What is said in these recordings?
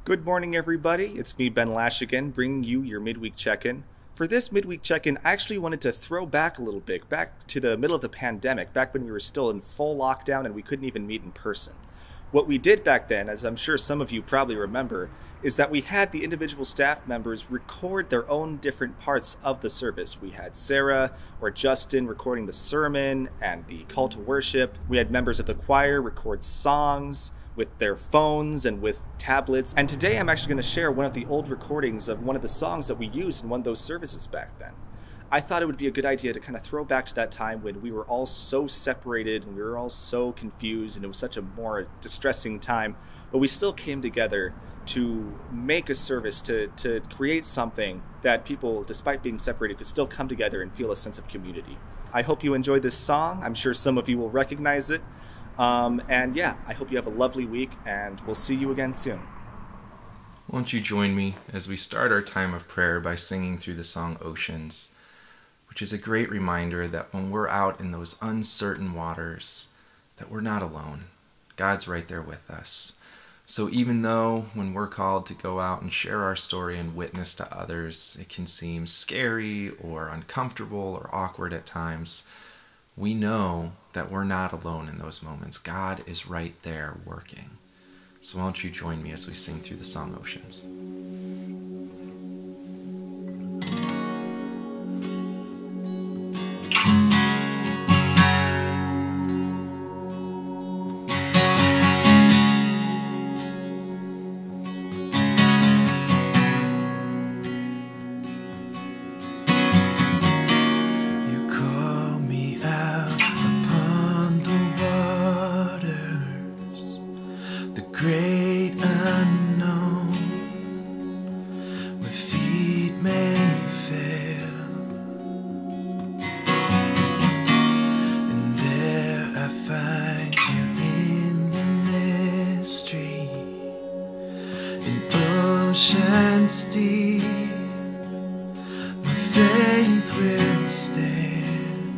Good morning, everybody. It's me, Ben Lash again, bringing you your midweek check-in. For this midweek check-in, I actually wanted to throw back a little bit, back to the middle of the pandemic, back when we were still in full lockdown and we couldn't even meet in person. What we did back then, as I'm sure some of you probably remember, is that we had the individual staff members record their own different parts of the service. We had Sarah or Justin recording the sermon and the call to worship. We had members of the choir record songs with their phones and with tablets. And today I'm actually going to share one of the old recordings of one of the songs that we used in one of those services back then. I thought it would be a good idea to kind of throw back to that time when we were all so separated and we were all so confused and it was such a more distressing time, but we still came together to make a service, to create something that people, despite being separated, could still come together and feel a sense of community. I hope you enjoy this song. I'm sure some of you will recognize it. And yeah, I hope you have a lovely week, and we'll see you again soon. Won't you join me as we start our time of prayer by singing through the song Oceans, which is a great reminder that when we're out in those uncertain waters, that we're not alone. God's right there with us. So even though when we're called to go out and share our story and witness to others, it can seem scary or uncomfortable or awkward at times, we know that we're not alone in those moments. God is right there working. So won't you join me as we sing through the song Oceans? Deep, my faith will stand,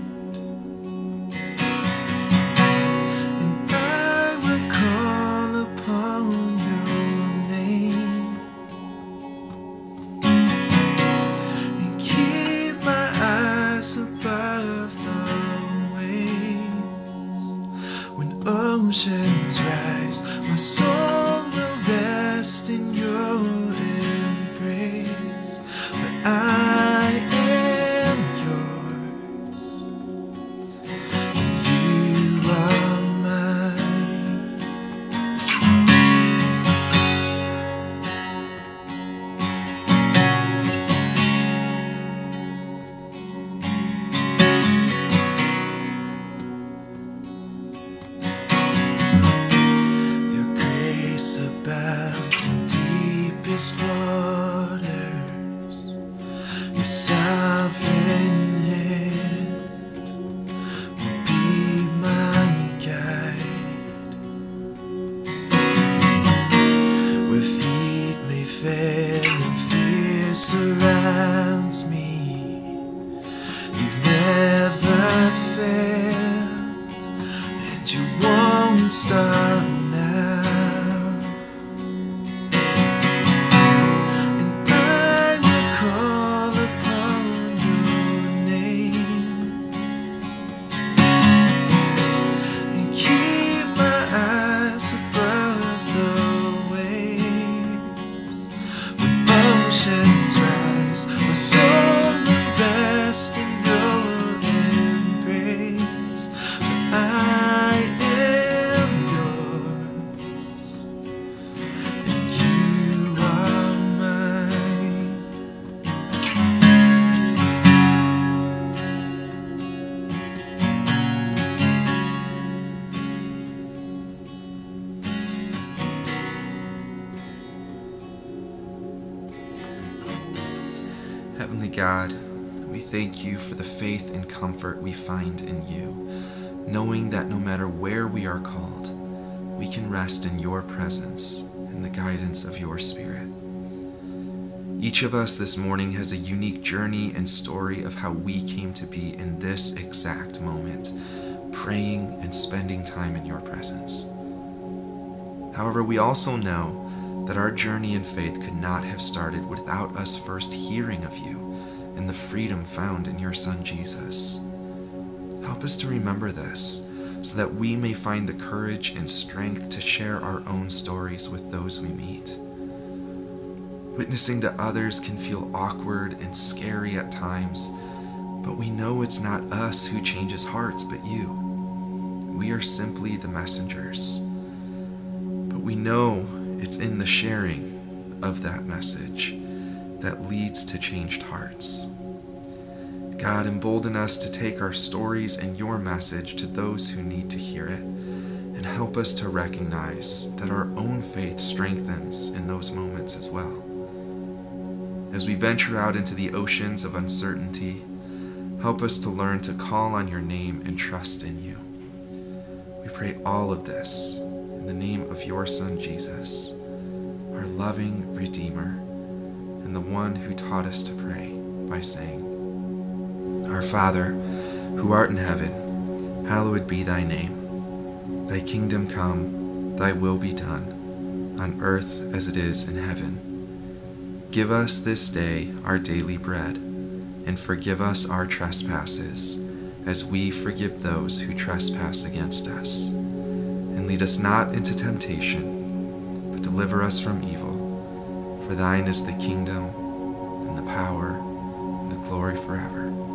and I will call upon your name, and keep my eyes above the waves. When oceans rise, my soul will rest in your embrace, but I am yours, and you are mine. Your grace abounds in deepest waters, your sovereign hand will be my guide. Where feet may fail and fear surrounds me, you've never failed, and you won't stop now. My soul will rest in your embrace, but I am yours, and you are mine. Heavenly God, we thank you for the faith and comfort we find in you, knowing that no matter where we are called, we can rest in your presence and the guidance of your Spirit. Each of us this morning has a unique journey and story of how we came to be in this exact moment, praying and spending time in your presence. However, we also know that our journey in faith could not have started without us first hearing of you and the freedom found in your Son Jesus. Help us to remember this, so that we may find the courage and strength to share our own stories with those we meet. Witnessing to others can feel awkward and scary at times, but we know it's not us who changes hearts, but you. We are simply the messengers. But we know it's in the sharing of that message that leads to changed hearts. God, embolden us to take our stories and your message to those who need to hear it, and help us to recognize that our own faith strengthens in those moments as well. As we venture out into the oceans of uncertainty, help us to learn to call on your name and trust in you. We pray all of this in the name of your Son Jesus, our loving Redeemer, and the one who taught us to pray by saying, Our Father, who art in heaven, hallowed be thy name. Thy kingdom come, thy will be done, on earth as it is in heaven. Give us this day our daily bread, and forgive us our trespasses, as we forgive those who trespass against us. And lead us not into temptation, but deliver us from evil. For thine is the kingdom, and the power, and the glory forever.